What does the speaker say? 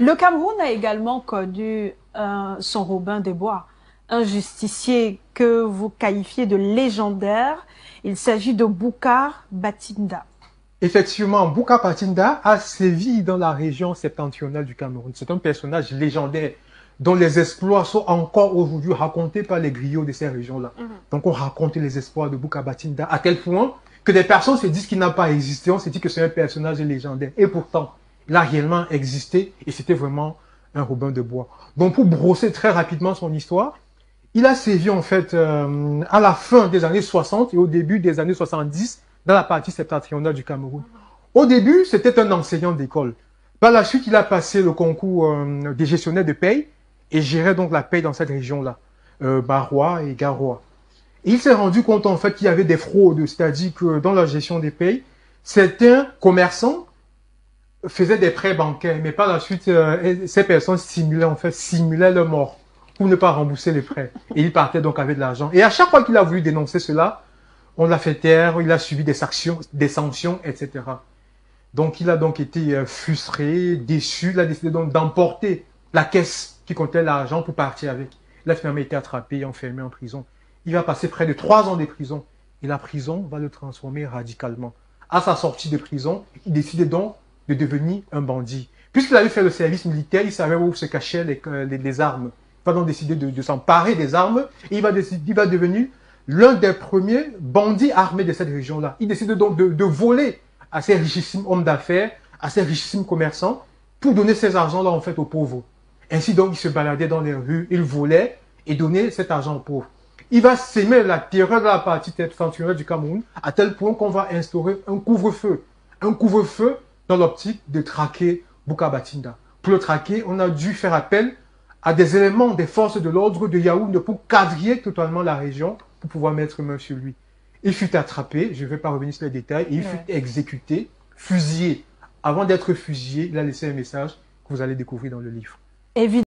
Le Cameroun a également connu son Robin des Bois, un justicier que vous qualifiez de légendaire. Il s'agit de Boucar Batinda. Effectivement, Bouka Patinda a sévi dans la région septentrionale du Cameroun. C'est un personnage légendaire dont les exploits sont encore aujourd'hui racontés par les griots de ces régions-là. Donc on raconte les exploits de Bouka Batinda à tel point que des personnes se disent qu'il n'a pas existé. On se dit que c'est un personnage légendaire. Et pourtant, il a réellement existé et c'était vraiment un Robin de Bois. Donc pour brosser très rapidement son histoire, il a sévi en fait à la fin des années 60 et au début des années 70 dans la partie septentrionale du Cameroun. Au début, c'était un enseignant d'école. Par la suite, il a passé le concours des gestionnaires de paye et gérait donc la paye dans cette région-là, Barrois et Garoua. Et il s'est rendu compte en fait qu'il y avait des fraudes, c'est-à-dire que dans la gestion des payes, certains commerçants faisaient des prêts bancaires, mais par la suite, ces personnes simulaient leur mort pour ne pas rembourser les prêts. Et il partait donc avec de l'argent. Et à chaque fois qu'il a voulu dénoncer cela, on l'a fait taire, il a subi des sanctions, etc. Donc il a donc été frustré, déçu, il a décidé donc d'emporter la caisse qui contenait l'argent pour partir avec. Il a finalement été attrapé et enfermé en prison. Il va passer près de 3 ans de prison. Et la prison va le transformer radicalement. À sa sortie de prison, il décide donc de devenir un bandit. Puisqu'il avait fait le service militaire, il savait où se cachaient les armes. Il va donc décider de s'emparer des armes et il va devenir l'un des premiers bandits armés de cette région-là. Il décide donc de voler à ces richissimes hommes d'affaires, à ces richissimes commerçants, pour donner ces argents-là en fait aux pauvres. Ainsi donc, il se baladait dans les rues, il volait et donnait cet argent aux pauvres. Il va s'aimer la terreur de la partie septentrionale du Cameroun, à tel point qu'on va instaurer un couvre-feu. Un couvre-feu dans l'optique de traquer Bouka Batinda. Pour le traquer, on a dû faire appel à des éléments des forces de l'ordre de Yaoundé pour quadriller totalement la région, pour pouvoir mettre main sur lui. Il fut attrapé, je ne vais pas revenir sur les détails, et il fut exécuté, fusillé. Avant d'être fusillé, il a laissé un message que vous allez découvrir dans le livre. Évidemment.